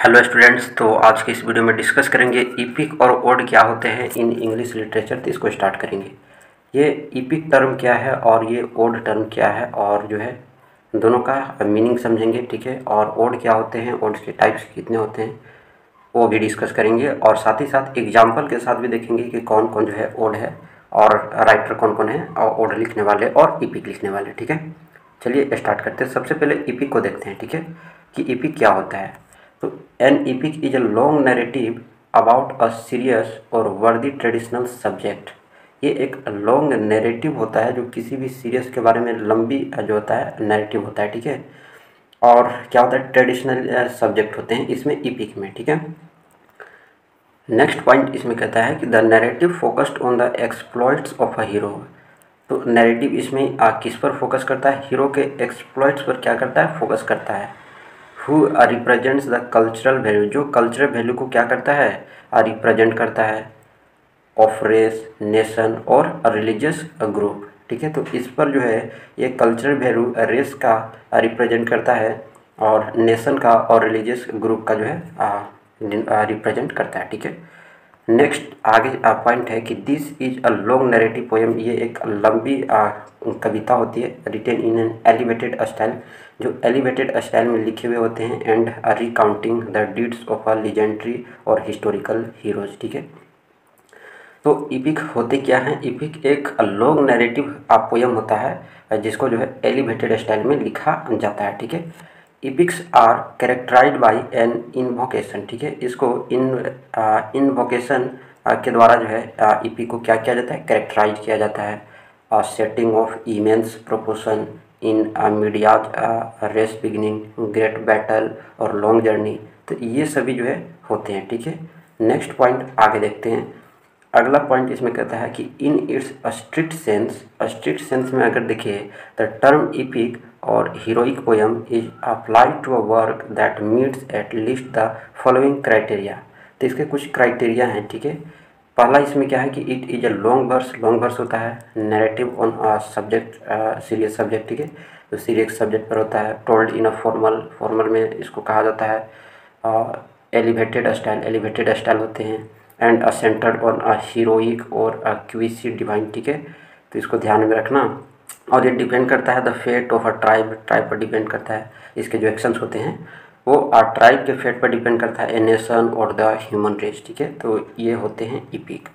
Hello students, तो आज की इस वीडियो में डिस्कस करेंगे इपिक और ओड क्या होते हैं इन इंग्लिश लिटरेचर। तो इसको स्टार्ट करेंगे। ये इपिक टर्म क्या है और ये ओड टर्म क्या है और जो है दोनों का मीनिंग समझेंगे, ठीक है। और ओड क्या होते हैं, ओड के टाइप्स कितने होते हैं वो भी डिस्कस करेंगे। और साथ ही साथ एग्जाम्पल के साथ भी देखेंगे कि कौन कौन जो है ओड है और राइटर कौन कौन है और ओड लिखने वाले और इपिक लिखने वाले, ठीक है। चलिए स्टार्ट करते हैं। सबसे पहले इपिक को देखते हैं, ठीक है, कि इपिक क्या होता है। तो N epic is a long narrative about a serious और worthy traditional subject। ये एक लॉन्ग नैरेटिव होता है जो किसी भी सीरियस के बारे में लंबी जो होता है नैरेटिव होता है, ठीक है। और क्या होता है, ट्रेडिशनल सब्जेक्ट होते हैं इसमें इपिक में, ठीक है। नेक्स्ट पॉइंट इसमें कहता है कि the narrative focused on the exploits of a hero. तो नैरेटिव इसमें किस पर फोकस करता है, हीरो के एक्सप्लॉइट्स पर क्या करता है, फोकस करता है। Who represents the cultural value, जो कल्चरल वैल्यू को क्या करता है, रिप्रेजेंट करता है, ऑफ रेस, नेशन और रिलीजियस ग्रुप, ठीक है। तो इस पर जो है ये कल्चरल वैल्यू रेस का रिप्रेजेंट करता है और नेशन का और रिलीजियस ग्रुप का जो है रिप्रेजेंट करता है, ठीक है। नेक्स्ट आगे पॉइंट है कि this is a long narrative poem. ये एक लंबी कविता होती है, written in an elevated style, जो एलिवेटेड स्टाइल में लिखे हुए होते हैं, and recounting the deeds of a legendary और हिस्टोरिकल हीरोज, ठीक है। तो इपिक होते क्या हैं, इपिक एक लॉन्ग नैरेटिव पोएम होता है जिसको जो है एलिवेटेड स्टाइल में लिखा जाता है, ठीक है। Epics are characterised by an invocation, ठीक है। इसको इन्वोकेशन के द्वारा जो है इपिक को क्या किया जाता है, कैरेक्टराइज किया जाता है। Setting of immense proportion in medias, res beginning, great battle और लॉन्ग जर्नी। तो ये सभी जो है होते हैं, ठीक है। नेक्स्ट पॉइंट आगे देखते हैं। अगला पॉइंट इसमें कहता है कि इन इट्स स्ट्रिक्ट सेंस में अगर देखिए द टर्म इपिक और heroic poem is applied to a work that meets at least the following criteria. तो इसके कुछ क्राइटेरिया हैं, ठीक है। पहला इसमें क्या है कि it is a long verse होता है, narrative on subject, serious subject, ठीक है। तो सीरियस सब्जेक्ट पर होता है, टोल्ड इन अ फॉर्मल में इसको कहा जाता है। एलिवेटेड स्टाइल होते हैं, and a centred on a heroic और अ क्विसी डिवाइन, ठीक है। तो इसको ध्यान में रखना। और ये डिपेंड करता है the fate of a tribe पर डिपेंड करता है। इसके जो एक्शंस होते हैं वो ट्राइब के फेट पर डिपेंड करता है, ए नेशन और द ह्यूमन रेस, ठीक है। तो ये होते हैं इपिक।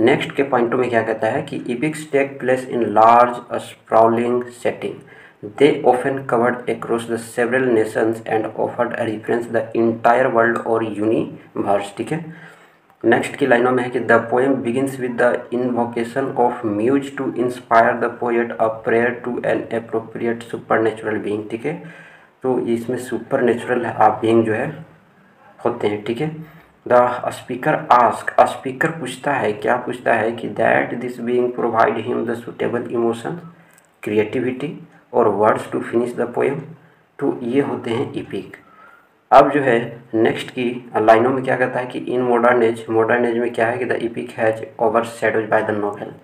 नेक्स्ट के पॉइंटों में क्या कहता है कि epics take place in large sprawling setting. They often covered across the several nations and offered reference the entire world और यूनिवर्स, ठीक है। नेक्स्ट की लाइनों में है कि the poem begins with the invocation of muse to inspire the poet a prayer to an appropriate supernatural being, ठीक है। तो इसमें सुपर नेचुरल बीइंग जो है होते हैं, ठीक है। द स्पीकर पूछता है, क्या पूछता है कि that this being provide him the suitable emotion, creativity और words to finish the poem. तो ये होते हैं इपिक। अब जो है नेक्स्ट की लाइनों में क्या कहता है कि इन मॉडर्न एज में क्या है कि the EPIC has over shadows by the novel.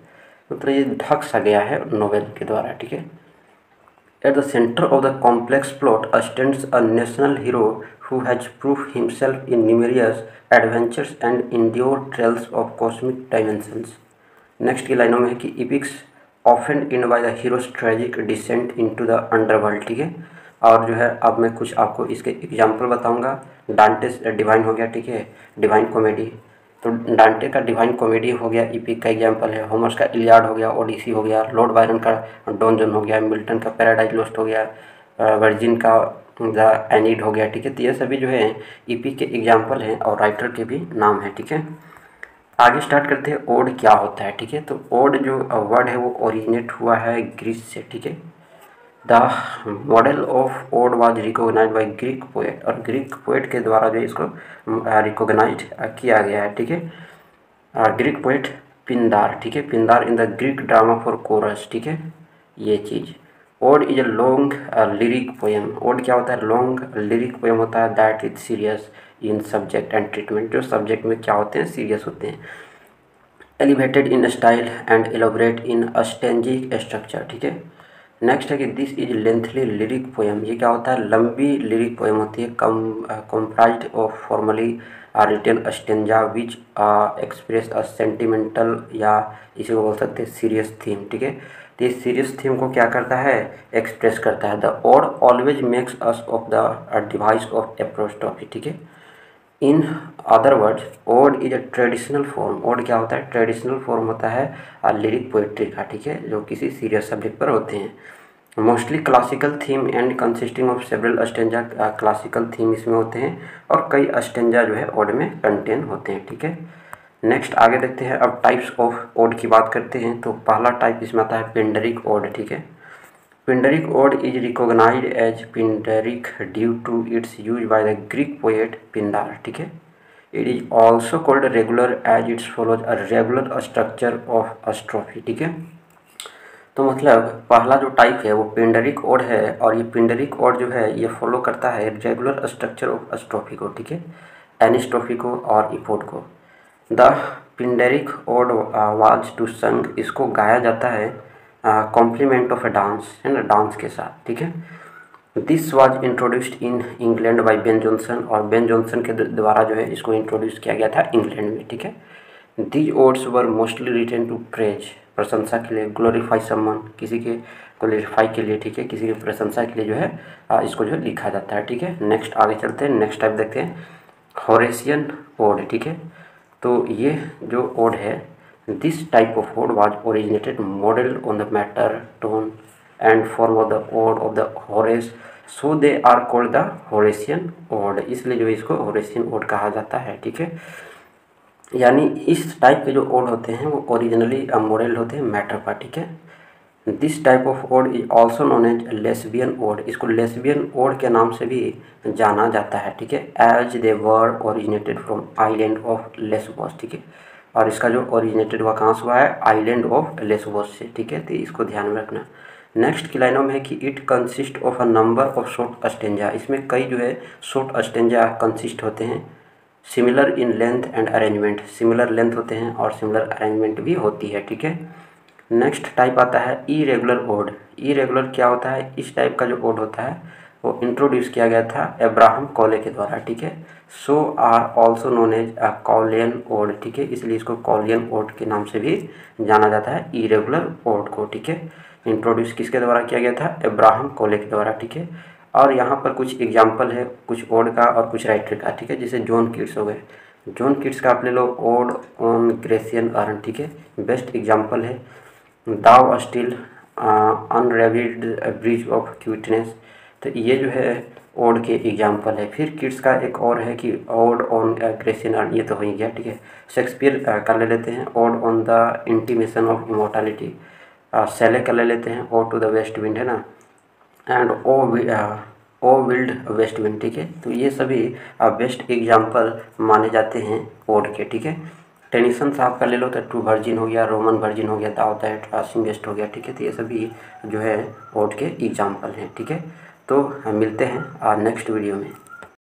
मतलब ये ढक सा गया है नोवेल के द्वारा, ठीक है। At the centre of the complex plot stands a national hero who has prove himself in numerous adventures and endure trails of cosmic dimensions. Next की लाइनों में है कि इपिक्स often in by the heroes tragic descent into the underworld, ठीक है। और जो है अब मैं कुछ आपको इसके एग्जाम्पल बताऊंगा। डांटेस डिवाइन हो गया, ठीक है, डिवाइन कॉमेडी। तो डांटे का डिवाइन कॉमेडी हो गया, इपिक का एग्जाम्पल है। होमर्स का इलियाड हो गया, ओडिसी हो गया। लॉर्ड बायरन का डॉन जॉन हो गया। मिल्टन का पैराडाइज लॉस्ट हो गया। वर्जिन का द एनीड हो गया, ठीक है। तो ये सभी जो है इपिक के एग्जाम्पल हैं और राइटर के भी नाम है, ठीक है। आगे स्टार्ट करते हैं ओड क्या होता है, ठीक है। तो ओड जो वर्ड है वो ओरिजिनेट हुआ है ग्रीस से, ठीक है। The model of ode was recognised by Greek poet, और ग्रीक पोएट के द्वारा जो इसको रिकॉग्नाइज किया गया है, ठीक है। ग्रीक पोएट पिंदार, ठीक है, Pindar in the Greek drama for chorus, ठीक है, ये चीज़। Ode is a long lyric poem. Ode क्या होता है, लॉन्ग लिरिक पोएम होता है that is serious in subject and treatment. जो सब्जेक्ट में क्या होते हैं, सीरियस होते हैं। Elevated in style and elaborate in stanzaic structure, ठीक है। नेक्स्ट है कि this is lengthy lyric poem. ये क्या होता है, लंबी लिरिक पोएम होती है, comprised of formally written stanza which express a sentimental या इसे बोल सकते हैं सीरियस थीम। ठीक है, तो ये सीरियस थीम को क्या करता है, एक्सप्रेस करता है। The ode always makes use of the device of apostrophe. ठीक है, in other words ode is a traditional form. Ode क्या होता है, ट्रेडिशनल फॉर्म होता है लिरिक पोइट्री का। ठीक है, जो किसी सीरियस सब्जेक्ट पर होते हैं। Mostly classical theme and consisting of several stanza. Classical theme इसमें होते हैं और कई अस्टेंजा जो है ओड में कंटेन होते हैं। ठीक है, नेक्स्ट आगे देखते हैं। अब टाइप्स ऑफ ओड की बात करते हैं तो पहला टाइप इसमें आता है पिंडरिक ओड। ठीक है, Pindaric ode is recognized as Pindaric due to its use by the Greek poet Pindar. ठीक है, it is also called regular as its follows a regular structure of strophe. ठीक है, तो मतलब पहला जो टाइप है वो पिंडरिक ओड है और ये पिंडरिक ओड जो है ये फॉलो करता है रेगुलर स्ट्रक्चर ऑफ स्ट्रोफी को। ठीक है, एनिस्ट्रोफी को और इपोड को। द पिंडरिक ओड वाज टू संग, इसको गाया जाता है कॉम्प्लीमेंट ऑफ ए डांस, है ना, डांस के साथ। ठीक है, this was introduced in England by Ben Jonson, और बेन जॉनसन के द्वारा जो है इसको इंट्रोड्यूस किया गया था इंग्लैंड में। ठीक है, these odes were mostly written to praise, प्रशंसा के लिए, ग्लोरीफाई समवन, किसी के ग्लोरीफाई के लिए। ठीक है, किसी की प्रशंसा के लिए जो है इसको जो है लिखा जाता है। ठीक है, नेक्स्ट आगे चलते हैं, नेक्स्ट टाइप देखते हैं होरेशियन ओड। ठीक है, तो ये जो ओड है, this type of ode was originated model on the matter, tone and form of the ode of the Horace, so they are called the Horatian ode, इसलिए जो इसको होरेशियन ओड कहा जाता है। ठीक है, यानी इस टाइप के जो ओड होते हैं वो ओरिजिनली मॉडल होते हैं मैटर पर। ठीक है, this type of ode is also known as Lesbian ode, इसको लेस्बियन ओड के नाम से भी जाना जाता है। ठीक है, as they were originated from island of Lesbos. ठीक है, और इसका जो ओरिजिनेटेड हुआ कहाँ से हुआ है, आइलैंड ऑफ लेस्बोस से। ठीक है, तो इसको ध्यान में रखना। नेक्स्ट की लाइनों में है कि it consist of a number of short stanza, इसमें कई जो है शॉर्ट अस्टेंजा कंसिस्ट होते हैं। Similar in length and arrangement, similar length होते हैं और सिमिलर अरेंजमेंट भी होती है। ठीक है, नेक्स्ट टाइप आता है इरेगुलर ओड। इरेगुलर क्या होता है, इस टाइप का जो ओड होता है वो इंट्रोड्यूस किया गया था अब्राहम कॉले के द्वारा। ठीक है, so are also known as a कॉलियन ओड। ठीक है, इसलिए इसको कॉलियन ओड के नाम से भी जाना जाता है इरेगुलर ओड को। ठीक है, इंट्रोड्यूस किसके द्वारा किया गया था, अब्राहम कॉले के द्वारा। ठीक है, और यहाँ पर कुछ एग्जाम्पल है, कुछ ओड का और कुछ राइटर का। ठीक है, जैसे जॉन कीट्स हो गए, जॉन कीट्स का आप ले लो ओड ऑन ग्रेसियन अर्न। ठीक है, बेस्ट एग्जाम्पल है। दाव स्टिल अनरेविड ब्रिज ऑफ क्विटनेस, तो ये जो है ओड के एग्जाम्पल है। फिर किड्स का एक और है कि ओड ऑन ग्रेसियन अर्न, ये तो हो ही गया। ठीक है, शेक्सपियर का ले लेते हैं ode on the intimation of immortality, Shelley का ले लेते हैं ode to the west wind, है ना, and O wild west wind. ठीक है, तो ये सभी बेस्ट एग्जाम्पल माने जाते हैं ओड के। ठीक है, टेनिसन साहब का ले लो तो टू वर्जिन हो गया, रोमन वर्जिन हो गया, दाव दैट सिंगेस्ट हो गया। ठीक है, तो ये सभी जो है ओड के एग्जाम्पल हैं। ठीक है, तो हम मिलते हैं नेक्स्ट वीडियो में।